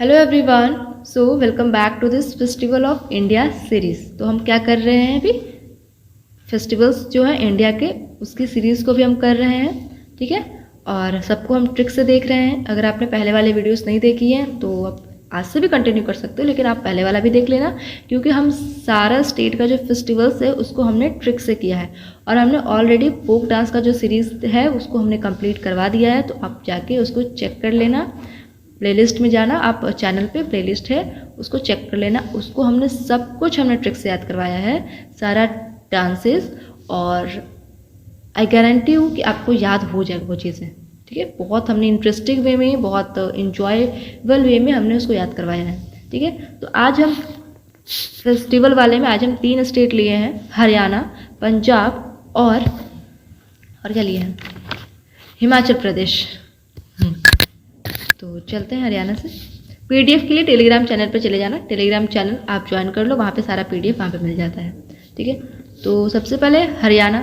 Hello everyone, so welcome back to this festival of India series. तो हम क्या कर रहे हैं अभी, फेस्टिवल्स जो है इंडिया के उसकी सीरीज़ को भी हम कर रहे हैं, ठीक है। और सबको हम ट्रिक से देख रहे हैं। अगर आपने पहले वाले वीडियोस नहीं देखी हैं तो आप आज से भी कंटिन्यू कर सकते हो, लेकिन आप पहले वाला भी देख लेना, क्योंकि हम सारा स्टेट का जो फेस्टिवल्स है उसको हमने ट्रिक से किया है। और हमने ऑलरेडी फोक डांस का जो सीरीज़ है उसको हमने कंप्लीट करवा दिया है, तो आप जाके उसको चेक कर लेना। प्लेलिस्ट में जाना, आप चैनल पे प्लेलिस्ट है उसको चेक कर लेना। उसको हमने सब कुछ हमने ट्रिक से याद करवाया है, सारा डांसेस, और आई गारंटी हूँ कि आपको याद हो जाएगा वो चीज़ें, ठीक है। बहुत हमने इंटरेस्टिंग वे में, बहुत इंजॉयबल वे में हमने उसको याद करवाया है, ठीक है। तो आज हम फेस्टिवल वाले में आज हम 3 स्टेट लिए हैं, हरियाणा, पंजाब और क्या लिए हैं, हिमाचल प्रदेश। तो चलते हैं हरियाणा से। पीडीएफ के लिए टेलीग्राम चैनल पे चले जाना, टेलीग्राम चैनल आप ज्वाइन कर लो, वहाँ पे सारा पीडीएफ वहाँ पे मिल जाता है, ठीक है। तो सबसे पहले हरियाणा।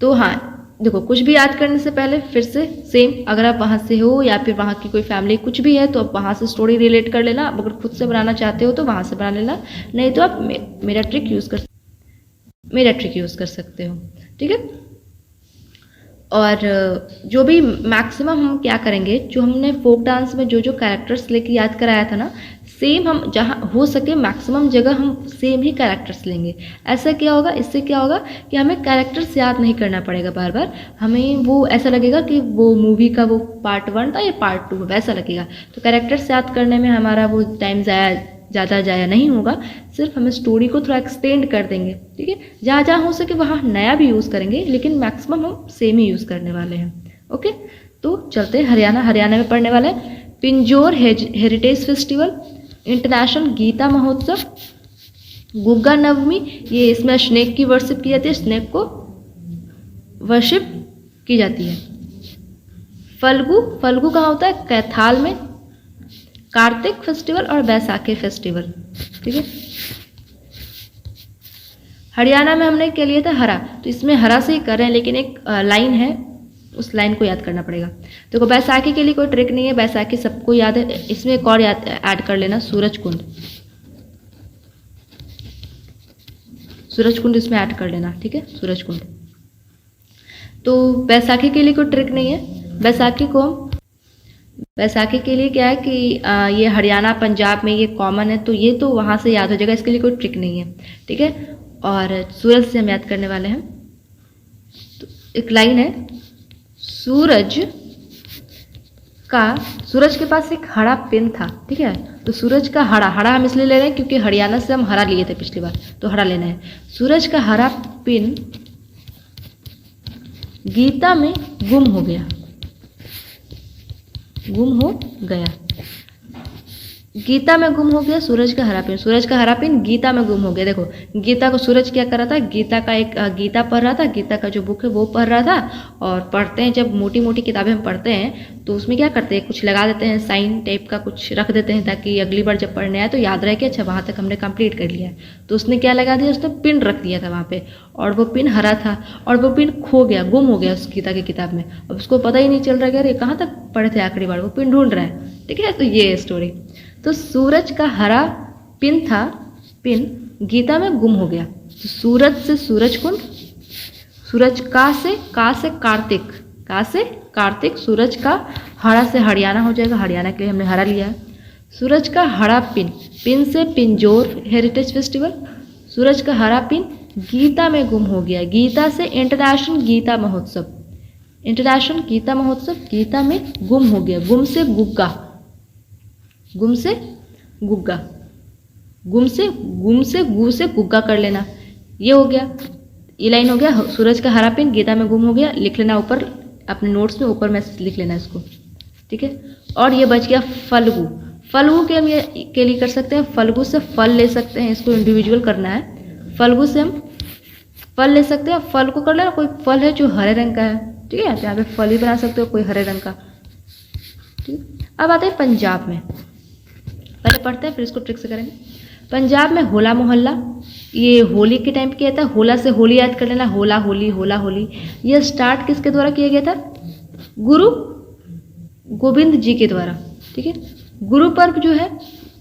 तो हाँ देखो, कुछ भी याद करने से पहले फिर से सेम, अगर आप वहाँ से हो या फिर वहाँ की कोई फैमिली कुछ भी है तो आप वहाँ से स्टोरी रिलेट कर लेना। अगर खुद से बनाना चाहते हो तो वहाँ से बना लेना, नहीं तो आप मेरा ट्रिक यूज़ कर सकते हो, ठीक है। और जो भी मैक्सिमम हम क्या करेंगे, जो हमने फोक डांस में जो कैरेक्टर्स लेके याद कराया था ना, सेम हम जहाँ हो सके मैक्सिमम जगह हम सेम ही कैरेक्टर्स लेंगे। ऐसा क्या होगा, इससे क्या होगा कि हमें कैरेक्टर्स याद नहीं करना पड़ेगा बार बार। हमें वो ऐसा लगेगा कि वो मूवी का वो पार्ट 1 था, ये पार्ट 2 है, वैसा लगेगा। तो कैरेक्टर्स याद करने में हमारा वो टाइम ज़्यादा जाया नहीं होगा, सिर्फ हमें स्टोरी को थोड़ा एक्सटेंड कर देंगे, ठीक है। जहाँ जहाँ हो सके वहाँ नया भी यूज़ करेंगे, लेकिन मैक्सिमम हम सेम ही यूज़ करने वाले हैं, ओके। तो चलते हैं हरियाणा में पढ़ने वाला है Pinjore heritage festival, international Gita Mahotsav, Gugga नवमी। ये इसमें स्नेक की वर्शिप की जाती है, स्नेक को वर्शिप की जाती है। फल्गु कहाँ होता है, कैथाल में। कार्तिक फेस्टिवल और बैसाखी फेस्टिवल, ठीक है। हरियाणा में हमने क्या लिया था, हरा, तो इसमें हरा से ही कर रहे हैं, लेकिन एक लाइन है, उस लाइन को याद करना पड़ेगा। देखो बैसाखी के लिए कोई ट्रिक नहीं है, बैसाखी सबको याद है। इसमें एक और याद ऐड कर लेना, सूरज कुंड इसमें ऐड कर लेना, ठीक है, सूरज कुंड। तो बैसाखी के लिए कोई ट्रिक नहीं है। बैसाखी के लिए क्या है कि ये हरियाणा पंजाब में ये कॉमन है, तो ये तो वहाँ से याद हो जाएगा, इसके लिए कोई ट्रिक नहीं है, ठीक है। और सूरज से हम याद करने वाले हैं। तो एक लाइन है, सूरज के पास एक हरा पिन था, ठीक है। तो सूरज का हरा हम इसलिए ले रहे हैं क्योंकि हरियाणा से हम हरा लिए थे पिछली बार, तो हरा लेना है। सूरज का हरा पिन गीता में गुम हो गया। गीता में गुम हो गया सूरज का हरा पिन गीता में गुम हो गया। देखो गीता को सूरज क्या कर रहा था, गीता पढ़ रहा था, गीता का जो बुक है वो पढ़ रहा था। और पढ़ते हैं, जब मोटी मोटी किताबें हम पढ़ते हैं तो उसमें क्या करते हैं, कुछ लगा देते हैं, साइन टाइप का कुछ रख देते हैं, ताकि अगली बार जब पढ़ने आए तो याद रहे कि अच्छा वहाँ तक हमने कंप्लीट कर लिया है। तो उसने क्या लगा दिया, उसने पिन रख दिया था वहाँ पे, और वो पिन हरा था, और वो पिन खो गया, गुम हो गया उस गीता की किताब में। अब उसको पता ही नहीं चल रहा कि अरे कहाँ तक पढ़े थे आखिरी बार, वो पिन ढूंढ रहा है, ठीक है। तो ये स्टोरी, तो सूरज का हरा पिन गीता में गुम हो गया। तो सूरज से सूरज कुंड, सूरज का से कार्तिक, सूरज का हरा से हरियाणा हो जाएगा, हरियाणा के लिए हमने हरा लिया है। सूरज का हरा पिन से पिंजौर हेरिटेज फेस्टिवल, सूरज का हरा पिन गीता में गुम हो गया, गीता से इंटरनेशनल गीता महोत्सव, गीता में गुम हो गया, गुम से गु से गुग्गा कर लेना, ये हो गया, ये लाइन हो गया। सूरज का हरा पिन गीता में गुम हो गया, लिख लेना ऊपर अपने नोट्स में, ऊपर में लिख लेना इसको, ठीक है। और ये बच गया फल्गु के हम ये के लिए कर सकते हैं, फल्गु से फल ले सकते हैं, इसको इंडिविजुअल करना है। फल्गु से हम फल ले सकते हैं, फल को कर लेना, कोई फल है जो हरे रंग का है, ठीक है, यहाँ पे फल भी बना सकते हो कोई हरे रंग का, ठीक। अब आते हैं पंजाब में, पहले पढ़ते हैं फिर इसको ट्रिक से करेंगे। पंजाब में होला मोहल्ला, ये होली के टाइम किया था, होला से होली याद कर लेना, होला होली। ये स्टार्ट किसके द्वारा किया गया था, गुरु गोविंद जी के द्वारा, ठीक है। गुरु पर्व जो है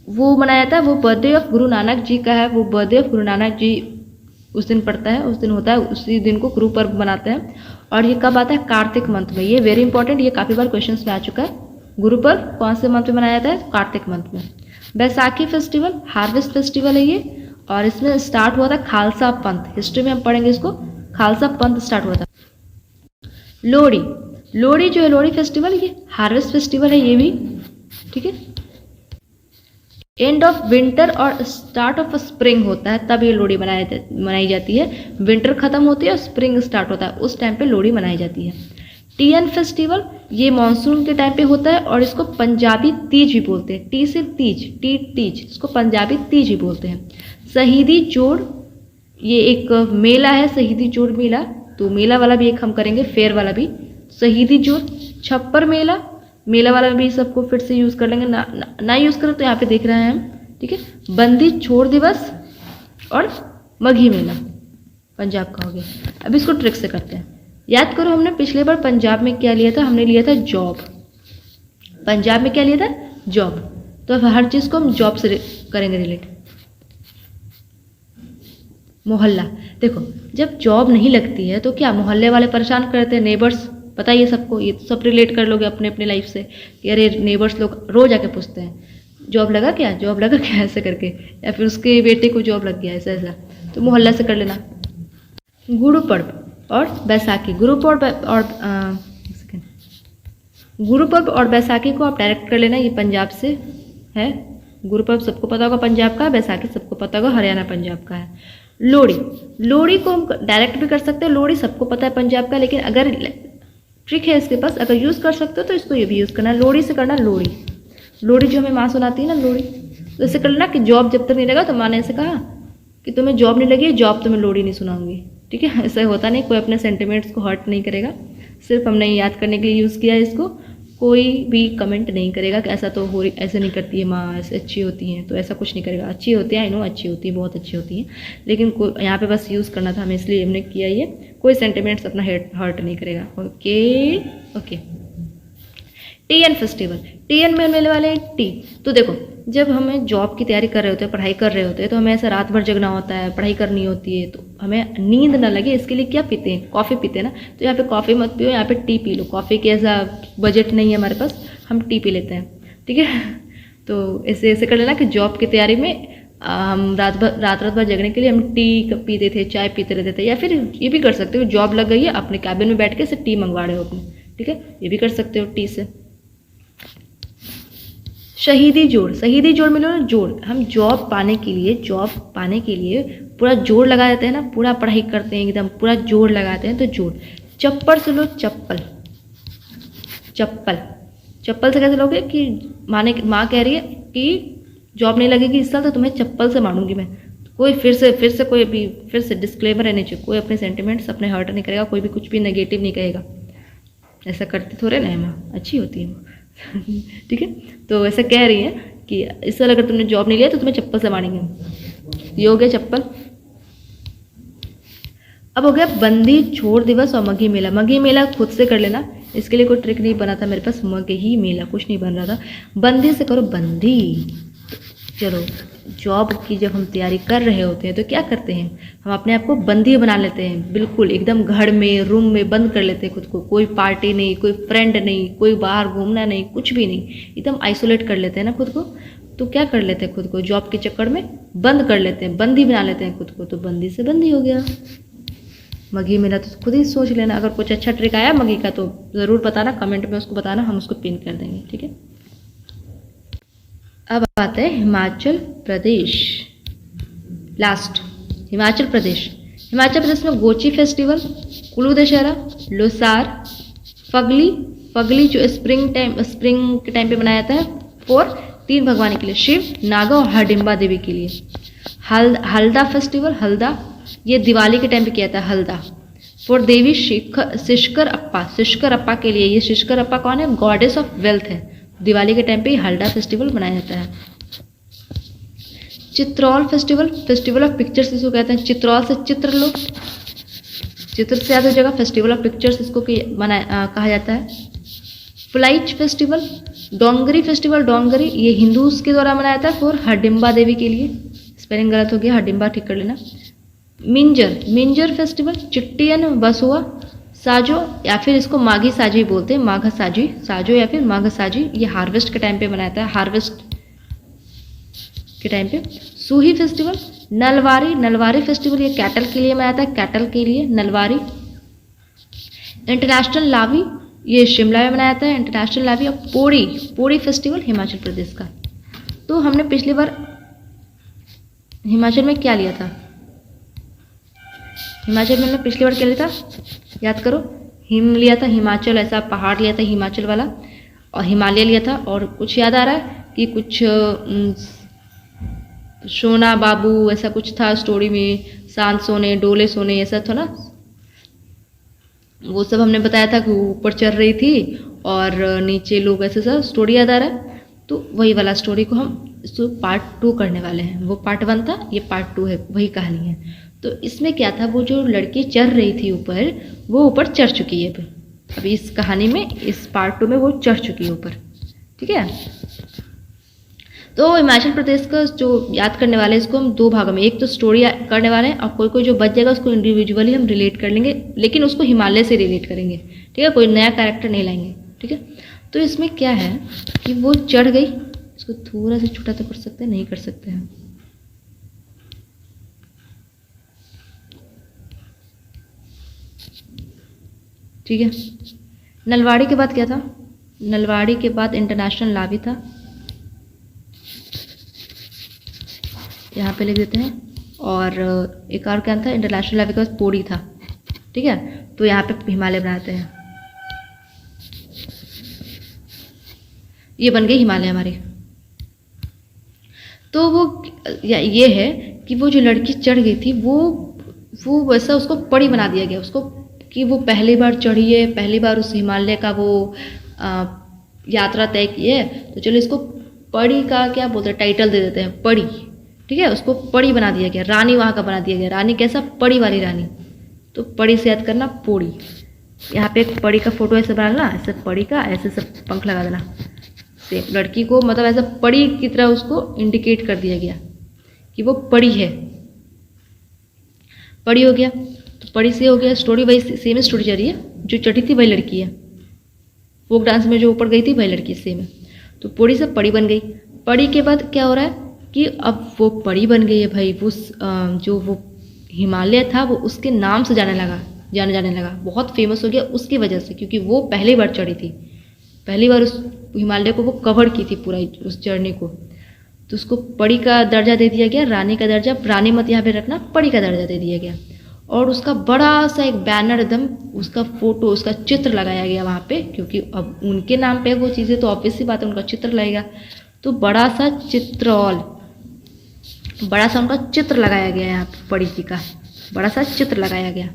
वो मनाया जाता है, वो बर्थडे ऑफ गुरु नानक जी का है, वो बर्थडे ऑफ गुरु नानक जी उस दिन पड़ता है, उस दिन होता है, उसी दिन को गुरु पर्व मनाते हैं। और ये कब आता है? कार्तिक मंथ में। ये वेरी इंपॉर्टेंट, ये काफ़ी बार क्वेश्चंस में आ चुका है। गुरु पर्व कौन से मंथ में मनाया जाता है? कार्तिक मंथ में। बैसाखी फेस्टिवल हार्वेस्ट फेस्टिवल है ये, और इसमें स्टार्ट हुआ था खालसा पंथ। हिस्ट्री में हम पढ़ेंगे इसको, खालसा पंथ स्टार्ट हुआ था। लोहड़ी, लोहड़ी जो है लोहड़ी फेस्टिवल, ये हार्वेस्ट फेस्टिवल है ये भी, ठीक है। एंड ऑफ विंटर और स्टार्ट ऑफ स्प्रिंग होता है, तब ये लोहड़ी मनाई जाती है। विंटर खत्म होती है और स्प्रिंग स्टार्ट होता है, उस टाइम पे लोहड़ी मनाई जाती है। टीएन फेस्टिवल ये मानसून के टाइम पे होता है और इसको पंजाबी तीज भी बोलते हैं। टी से तीज, टी तीज, इसको पंजाबी तीज भी बोलते हैं। शहीदी जोड़ ये एक मेला है, शहीदी जोड़ मेला, तो मेला वाला भी एक हम करेंगे, फेयर वाला भी। शहीदी जोड़, छप्पर मेला, मेला वाला भी सबको फिर से यूज़ कर लेंगे, ना यूज़ करें तो यहाँ पे देख रहे हैं हम, ठीक है। बंदी छोड़ दिवस और मघी मेला पंजाब का हो गया। अब इसको ट्रिक से करते हैं। याद करो हमने पिछले बार पंजाब में क्या लिया था? हमने लिया था जॉब। पंजाब में क्या लिया था? जॉब। तो अब हर चीज़ को हम जॉब से करेंगे रिलेट। मोहल्ला, देखो जब जॉब नहीं लगती है तो क्या मोहल्ले वाले परेशान करते हैं, नेबर्स, पता ही है सबको, ये तो सब रिलेट कर लोगे अपने अपने लाइफ से कि अरे नेबर्स लोग रोज आके पूछते हैं जॉब लगा क्या, जॉब लगा क्या, ऐसे करके, या फिर उसके बेटे को जॉब लग गया ऐसा ऐसा, तो मोहल्ला से कर लेना। गुरु पर्व और बैसाखी, गुरु पर्व और बैसाखी को आप डायरेक्ट कर लेना, ये पंजाब से है। गुरु पर्व सबको पता होगा पंजाब का, बैसाखी सबको पता होगा हरियाणा पंजाब का है। लोहड़ी, लोहड़ी को हम डायरेक्ट भी कर सकते हैं, लोहड़ी सबको पता है पंजाब का, लेकिन अगर ट्रिक है इसके पास, अगर यूज़ कर सकते हो तो इसको ये भी यूज़ करना। लोहड़ी से करना लोहड़ी, लोहड़ी जो हमें माँ सुनाती है ना लोहड़ी, तो ऐसे कर लेना कि जॉब जब तक नहीं लगा, तो माँ ने ऐसे कहा कि तुम्हें जॉब नहीं लगी, जॉब तुम्हें लोहड़ी नहीं सुनाऊंगी, ठीक है। ऐसा होता नहीं, कोई अपने सेंटिमेंट्स को हर्ट नहीं करेगा, सिर्फ हमने याद करने के लिए यूज़ किया है इसको। कोई भी कमेंट नहीं करेगा कि ऐसा तो हो रही, ऐसे नहीं करती है माँ, ऐसे अच्छी होती हैं, तो ऐसा कुछ नहीं करेगा। अच्छी होती है, आई नो अच्छी होती है, बहुत अच्छी होती है, लेकिन यहाँ पे बस यूज़ करना था हमें, इसलिए हमने किया ये। कोई सेंटिमेंट्स अपना हर्ट नहीं करेगा। Okay okay. TN festival, TN में मिलने वाले टी, तो देखो जब हमें जॉब की तैयारी कर रहे होते हैं, पढ़ाई कर रहे होते हैं, तो हमें ऐसा रात भर जगना होता है, पढ़ाई करनी होती है, तो हमें नींद ना लगे इसके लिए क्या पीते हैं? कॉफ़ी पीते हैं ना। तो यहाँ पे कॉफ़ी मत पियो, यहाँ पे टी पी लो। कॉफ़ी की ऐसा बजट नहीं है हमारे पास, हम टी पी लेते हैं, ठीक है। तो ऐसे ऐसे कर लेना कि जॉब की तैयारी में हम रात भर जगने के लिए हम टी पीते थे, चाय पीते रहते थे। या फिर ये भी कर सकते हो, जॉब लग गई है, अपने कैबिन में बैठ के से टी मंगवा रहे हो अपने, ठीक है, ये भी कर सकते हो टी से। शहीदी जोड़, शहीदी जोड़ में लो ना जोड़, हम जॉब पाने के लिए पूरा जोड़ लगा देते हैं ना, पूरा पढ़ाई करते हैं एकदम पूरा जोड़ लगाते हैं, तो जोड़। चप्पल से लो चप्पल, चप्पल, चप्पल से कैसे लोगे कि माँ कह रही है कि जॉब नहीं लगेगी इस साल, तो तुम्हें चप्पल से मारूंगी मैं। कोई फिर से कोई भी फिर से डिस्क्लेमर रहने चाहिए, कोई अपने सेंटिमेंट्स अपने हर्ट नहीं करेगा, कोई भी कुछ भी नेगेटिव नहीं कहेगा। ऐसा करते थोड़े ना माँ, अच्छी होती है ठीक है। तो ऐसा कह रही है कि इस साल अगर तुमने जॉब नहीं लिया तो तुम्हें चप्पल से मारेंगे। ये हो गया चप्पल। अब हो गया बंदी छोड़ दिवस और मघी मेला। मघी मेला खुद से कर लेना, इसके लिए कोई ट्रिक नहीं बना था मेरे पास, मघी मेला कुछ नहीं बन रहा था। बंदी से करो बंदी। चलो जॉब की जब हम तैयारी कर रहे होते हैं तो क्या करते हैं, हम अपने आप को बंदी बना लेते हैं, बिल्कुल एकदम घर में रूम में बंद कर लेते हैं खुद को। कोई पार्टी नहीं, कोई फ्रेंड नहीं, कोई बाहर घूमना नहीं, कुछ भी नहीं, एकदम आइसोलेट कर लेते हैं ना खुद को। तो क्या कर लेते हैं खुद को, जॉब के चक्कर में बंद कर लेते हैं, बंदी बना लेते हैं खुद को। तो बंदी से बंदी हो गया। मघी मेला तो खुद ही सोच लेना, अगर कुछ अच्छा ट्रिक आया मघी का तो ज़रूर बताना, कमेंट में उसको बताना, हम उसको पिन कर देंगे, ठीक है। अब आते हैं हिमाचल प्रदेश, लास्ट हिमाचल प्रदेश। हिमाचल प्रदेश में गोची फेस्टिवल, कुल्लू दशहरा, लोसार, फगली जो स्प्रिंग के टाइम पे मनाया जाता है, फॉर 3 भगवान के लिए, शिव, नागा और हरडिम्बा देवी के लिए। हल्दा फेस्टिवल, हल्दा ये दिवाली के टाइम पे किया था, हल्दा फॉर देवी शिष्कर अप्पा के लिए। ये शिष्कर अप्पा कौन है, गॉडेस ऑफ वेल्थ है। दिवाली के टाइम पे हल्दा फेस्टिवल मनाया जाता है। चित्रौल फेस्टिवल, फेस्टिवल ऑफ पिक्चर्स इसको कहते हैं। चित्रौल से चित्र लो, चित्र से याद हो जाएगा, फेस्टिवल ऑफ पिक्चर्स इसको कहा जाता है। फ्लाइच फेस्टिवल, डोंगरी फेस्टिवल, डोंगरी ये हिंदूज के द्वारा मनाया था फॉर हडिम्बा देवी के लिए, स्पेलिंग गलत हो गया, हडिम्बा ठीक कर लेना। मिंजर, मिंजर फेस्टिवल चिट्टियन बसुआ साजो या फिर इसको माघी साजी बोलते हैं, माघ साजी, साजो या फिर माघ साजी, ये हार्वेस्ट के टाइम पे मनाया था, हार्वेस्ट के टाइम पे। सूही फेस्टिवल, नलवारी, नलवारी फेस्टिवल ये कैटल के लिए मनाया था, कैटल के लिए नलवारी। इंटरनेशनल लावी ये शिमला में मनाया था, इंटरनेशनल लावी। और पोड़ी, पोड़ी फेस्टिवल हिमाचल प्रदेश का। तो हमने पिछली बार हिमाचल में क्या लिया था, हिमाचल में हमने पिछली बार क्या लिया था, याद करो, हिम लिया था, हिमाचल ऐसा पहाड़ लिया था हिमाचल वाला, और हिमालय लिया था, और कुछ याद आ रहा है कि कुछ सोना बाबू ऐसा कुछ था स्टोरी में, सांत सोने डोले सोने ऐसा था ना, वो सब हमने बताया था कि ऊपर चढ़ रही थी और नीचे लोग, ऐसे सब स्टोरी याद आ रहा है। तो वही वाला स्टोरी को हम इसको पार्ट 2 करने वाले हैं, वो पार्ट 1 था, ये पार्ट 2 है, वही कहानी है। तो इसमें क्या था, वो जो लड़की चढ़ रही थी ऊपर, वो ऊपर चढ़ चुकी है अभी इस कहानी में, इस पार्ट 2 में वो चढ़ चुकी है ऊपर, ठीक है। तो हिमाचल प्रदेश का जो याद करने वाले हैं, इसको हम 2 भागों में, एक तो स्टोरी करने वाले हैं, और कोई कोई जो बच जाएगा उसको इंडिविजुअली हम रिलेट कर लेंगे, लेकिन उसको हिमालय से रिलेट करेंगे, ठीक है, कोई नया कैरेक्टर नहीं लाएंगे, ठीक है। तो इसमें क्या है कि वो चढ़ गई, इसको थोड़ा सा छोटा तो कर सकते हैं, नहीं कर सकते हैं, ठीक है। नलवाड़ी के बाद क्या था, नलवाड़ी के बाद इंटरनेशनल लावी था, यहाँ पे लिख देते हैं, और एक और क्या था, इंटरनेशनल लावी के बाद पोड़ी था, ठीक है। तो यहाँ पे हिमालय बनाते हैं, ये बन गई हिमालय हमारी। तो वो ये है कि वो जो लड़की चढ़ गई थी, वो वैसा उसको पड़ी बना दिया गया उसको, कि वो पहली बार चढ़ी है, पहली बार उस हिमालय का वो यात्रा तय की है, तो चलो इसको पड़ी का क्या बोलते हैं, टाइटल दे देते हैं, पड़ी, ठीक है। उसको पड़ी बना दिया गया, रानी वहाँ का बना दिया गया, रानी कैसा, पड़ी वाली रानी। तो पड़ी से याद करना पोड़ी, यहाँ पे एक पड़ी का फोटो ऐसे बना लेना, ऐसे पड़ी का ऐसे सब पंख लगा देना, से लड़की को मतलब ऐसा पड़ी की तरह उसको इंडिकेट कर दिया गया कि वो पड़ी है, पड़ी हो गया। तो पड़ी से हो गया, स्टोरी वही सेम स्टोरी चल रही है, जो चढ़ी थी वही लड़की है, फोक डांस में जो ऊपर गई थी वही लड़की सेम है। तो पड़ी से पड़ी बन गई, पड़ी के बाद क्या हो रहा है कि अब वो पड़ी बन गई है भाई, वो जो वो हिमालय था वो उसके नाम से जाने लगा, बहुत फेमस हो गया उसकी वजह से, क्योंकि वो पहली बार चढ़ी थी, पहली बार उस हिमालय को वो कवर की थी पूरा उस जर्नी को। तो उसको पड़ी का दर्जा दे दिया गया, रानी का दर्जा, रानी मत यहाँ पे रखना, पड़ी का दर्जा दे दिया गया। और उसका बड़ा सा एक बैनर, एकदम उसका फोटो, उसका चित्र लगाया गया वहाँ पे, क्योंकि अब उनके नाम पे वो चीज़ें, तो ऑब्वियस सी बात है उनका चित्र लगेगा। तो बड़ा सा चित्रौल, बड़ा सा उनका चित्र लगाया गया यहाँ पे, पड़ी जी का बड़ा सा चित्र लगाया गया,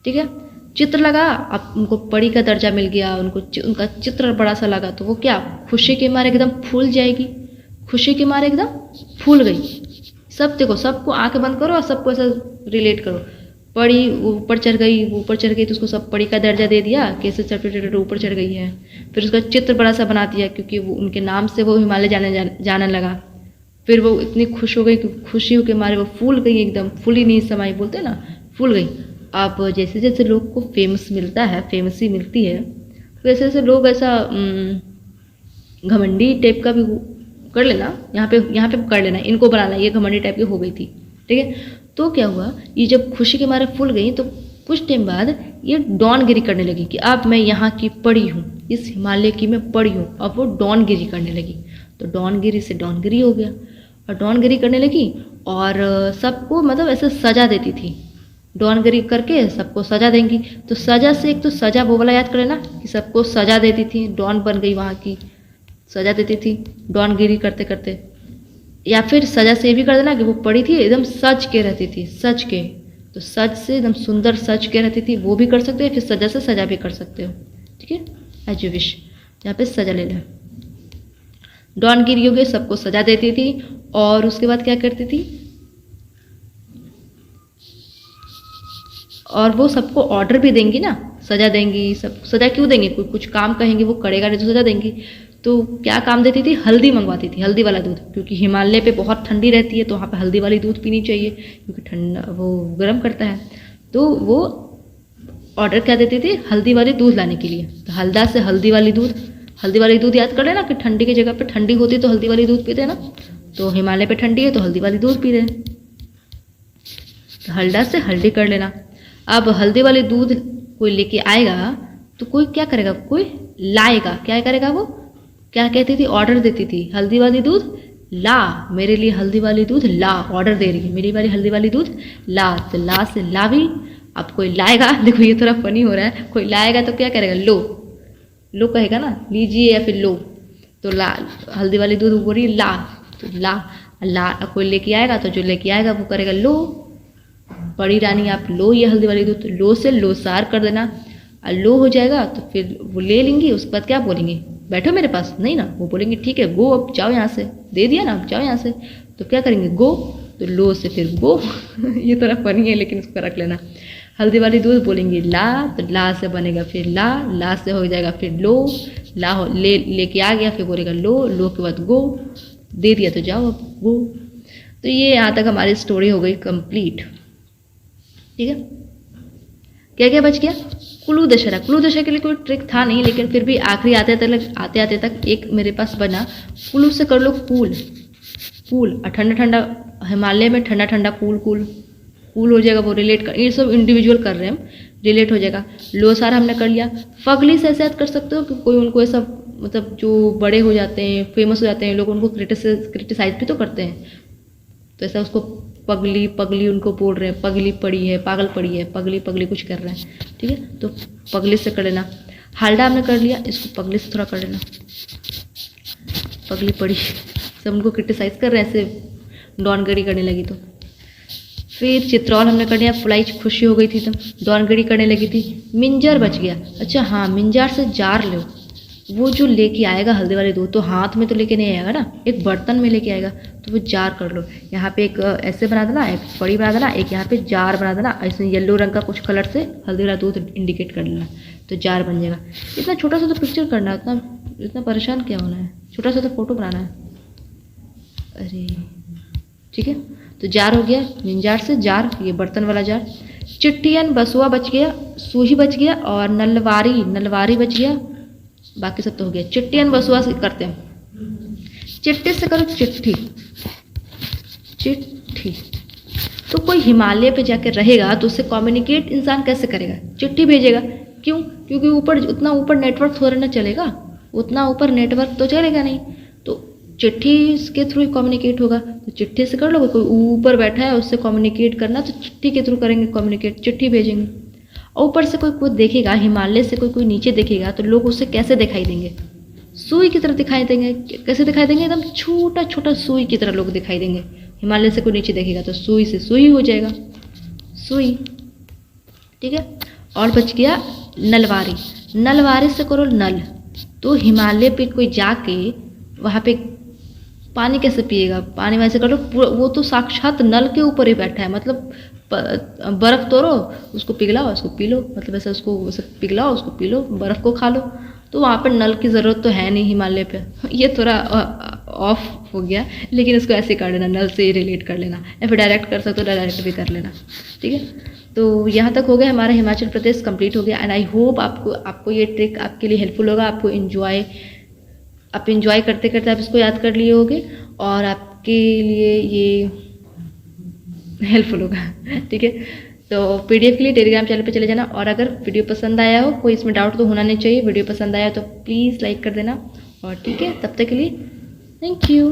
ठीक है। चित्र लगा, अब उनको पड़ी का दर्जा मिल गया, उनको उनका चित्र बड़ा सा लगा, तो वो क्या खुशी के मारे एकदम फूल जाएगी, खुशी के मारे एकदम फूल गई। सब देखो, सबको आंखें बंद करो और सबको ऐसा रिलेट करो, पड़ी ऊपर चढ़ गई, वो ऊपर चढ़ गई तो उसको सब पड़ी का दर्जा दे दिया, कैसे चढ़ ऊपर चढ़ गई है। फिर उसका चित्र बड़ा सा बना दिया, क्योंकि वो उनके नाम से वो हिमालय जाने लगा। फिर वो इतनी खुश हो गई कि खुशी के मारे वो फूल गई, एकदम फूली नहीं समाई बोलते हैं ना, फूल गई। अब जैसे जैसे लोग को फेमस मिलता है, फेमसी मिलती है, वैसे वैसे लोग ऐसा घमंडी टाइप का भी कर लेना, यहाँ पे कर लेना, इनको बनाना, ये घमंडी टाइप की हो गई थी, ठीक है। तो क्या हुआ, ये जब खुशी के मारे फूल गई तो कुछ टाइम बाद ये डॉनगिरी करने लगी कि अब मैं यहाँ की पड़ी हूँ, इस हिमालय की मैं पड़ी हूँ। अब वो डॉनगिरी करने लगी, तो डॉनगिरी से डॉनगिरी हो गया, और डॉनगिरी करने लगी और सबको मतलब ऐसे सजा देती थी, डॉनगिरी करके सबको सजा देंगी। तो सजा से, एक तो सजा वो वाला याद कर लेना कि सबको सजा देती थी, डॉन बन गई, वहाँ की सजा देती थी डॉनगिरी करते करते। या फिर सजा से ये भी कर देना कि वो पड़ी थी एकदम सज के रहती थी, सज के, तो सज से एकदम सुंदर सज के रहती थी, वो भी कर सकते हो। फिर सजा से सजा भी कर सकते हो, ठीक है, एज यू विश। यहाँ पे सजा ले लें, डॉनगिरी हो गई, सबको सजा देती थी। और उसके बाद क्या करती थी, और वो सबको ऑर्डर भी देंगी ना, सजा देंगी, सब सजा क्यों देंगी, कोई कुछ काम कहेंगे वो करेगा नहीं तो सजा देंगी। तो क्या काम देती थी, हल्दी मंगवाती थी, हल्दी वाला दूध, क्योंकि हिमालय पे बहुत ठंडी रहती है तो वहाँ पे हल्दी वाली दूध पीनी चाहिए क्योंकि ठंडा वो गर्म करता है। तो वो ऑर्डर क्या देती थी, हल्दी वाली दूध लाने के लिए। तो हल्दा से हल्दी वाली दूध याद कर लेना कि ठंडी की जगह पे ठंडी होती तो हल्दी वाली दूध पीते हैं ना, तो हिमालय पे ठंडी है तो हल्दी वाली दूध पी रहे हैं, तो हल्दा से हल्दी कर लेना। अब हल्दी वाली दूध कोई लेके आएगा तो कोई क्या करेगा, कोई लाएगा, क्या करेगा, वो क्या कहती थी, ऑर्डर देती थी, हल्दी वाली दूध ला, मेरे लिए हल्दी वाली दूध ला, ऑर्डर दे रही है मेरी वाली हल्दी वाली दूध ला। तो ला से लावी। अब कोई लाएगा, देखो ये थोड़ा फनी हो रहा है, कोई लाएगा तो क्या करेगा, लो कहेगा ना, लीजिए या फिर लो। तो ला, हल्दी वाली दूध बोल रही ला, तो ला कोई लेके आएगा तो जो लेके आएगा वो करेगा लो, बड़ी रानी आप लो ये हल्दी वाली दूध। लो से लोसार कर देना, और लो हो जाएगा तो फिर वो ले लेंगी। उसके बाद क्या बोलेंगे, बैठो मेरे पास, नहीं ना, वो बोलेंगे ठीक है गो, अब जाओ यहाँ से, दे दिया ना, अब जाओ यहाँ से। तो क्या करेंगे, गो, तो लो से फिर गो ये थोड़ा फनी है लेकिन उसको रख लेना। हल्दी वाली दूध बोलेंगे ला, तो ला से बनेगा फिर ला से हो जाएगा फिर लो, ला हो लेके आ गया, फिर बोलेगा लो के बाद गो, दे दिया तो जाओ अब गो। तो ये यहाँ तक हमारी स्टोरी हो गई कंप्लीट। ठीक है, क्या क्या बच गया, कुल्लू दशहरा। कुल्लू दशहरा के लिए कोई ट्रिक था नहीं, लेकिन फिर भी आखिरी आते तक एक मेरे पास बना, कुल्लू से कर लो कूल, और ठंडा हिमालय में ठंडा कूल हो जाएगा, वो रिलेट कर, ये सब इंडिविजुअल कर रहे हैं हम, रिलेट हो जाएगा। लोसार हमने कर लिया। फगली से ऐसे याद कर सकते हो कि कोई उनको ऐसा, मतलब जो बड़े हो जाते हैं, फेमस हो जाते हैं, लोग उनको क्रिटिसाइज भी तो करते हैं, तो ऐसा उसको पगली उनको बोल रहे हैं, पगली पड़ी है, पागल पड़ी है, पगली कुछ कर रहा है। ठीक है, तो पगली से कर लेना। हालडा हमने कर लिया, इसको पगली से थोड़ा कर लेना, पगली पड़ी, सब उनको क्रिटिसाइज कर रहे हैं, ऐसे डॉनगरी करने लगी। तो फिर चित्रौल हमने कर लिया, फुलाई खुशी हो गई थी, तब डॉनगरी करने लगी थी। मिंजर बच गया। अच्छा हाँ, मिंजार से जार लो, वो जो लेके आएगा हल्दी वाली दूध, तो हाथ में तो लेके नहीं आएगा ना, एक बर्तन में लेके आएगा, तो वो जार कर लो। यहाँ पे एक ऐसे बना देना, एक पड़ी बना देना, एक यहाँ पे जार बना देना, ऐसे येलो रंग का कुछ कलर से हल्दी वाला दूध इंडिकेट कर लेना, तो जार बन जाएगा। इतना छोटा सा तो पिक्चर करना है, इतना परेशान क्या होना है, छोटा सा तो फोटो बनाना है। अरे ठीक है, तो जार हो गया, मिंजार से जार, ये बर्तन वाला जार। चिट्ठियन बसुआ बच गया, सूही बच गया, और नलवारी बच गया, बाकी सब तो हो गया। चिट्ठियन बसुआ से करते हैं, चिट्ठी से करो चिट्ठी, तो कोई हिमालय पे जाके रहेगा तो उससे कम्युनिकेट इंसान कैसे करेगा, चिट्ठी भेजेगा। क्यों, क्योंकि उतना ऊपर नेटवर्क थोड़ा ना चलेगा, उतना ऊपर नेटवर्क तो चलेगा नहीं, तो चिट्ठी के थ्रू कम्युनिकेट होगा। तो चिट्ठी से कर लो, कोई ऊपर बैठा है उससे कम्युनिकेट करना तो चिट्ठी के थ्रू करेंगे कम्युनिकेट, चिट्ठी भेजेंगे। और ऊपर से कोई देखेगा, हिमालय से कोई नीचे देखेगा तो लोग उससे कैसे दिखाई देंगे, सुई की तरह दिखाई देंगे। कैसे दिखाई देंगे, एकदम छोटा सुई की तरह लोग दिखाई देंगे। हिमालय से कोई नीचे देखेगा तो सुई से सुई हो जाएगा, सुई। ठीक है, और बच गया नलवारी से करो नल, तो हिमालय पे कोई जाके वहाँ पे पानी कैसे पिएगा, पानी वैसे कर लो, वो तो साक्षात नल के ऊपर ही बैठा है, मतलब बर्फ़ तोड़ो उसको पिघलाओ उसको पी लो, मतलब ऐसा उसको वैसे पिघलाओ उसको पी लो, बर्फ़ को खा लो। तो वहाँ पर नल की ज़रूरत तो है नहीं हिमालय पे। ये थोड़ा ऑफ हो गया, लेकिन इसको ऐसे कर लेना, नल से रिलेट कर लेना, या फिर डायरेक्ट कर सकते हो, डायरेक्ट भी कर लेना। ठीक है, तो यहाँ तक हो गया हमारा हिमाचल प्रदेश कंप्लीट हो गया। एंड आई होप आपको ये ट्रिक आपके लिए हेल्पफुल होगा, आपको आप इन्जॉय करते करते आप इसको याद कर लिए होगे और आपके लिए ये हेल्पफुल होगा। ठीक है, तो PDF के लिए टेलीग्राम चैनल पे चले जाना। और अगर वीडियो पसंद आया हो, कोई इसमें डाउट तो होना नहीं चाहिए, वीडियो पसंद आया तो प्लीज़ लाइक कर देना। और ठीक है, तब तक के लिए थैंक यू।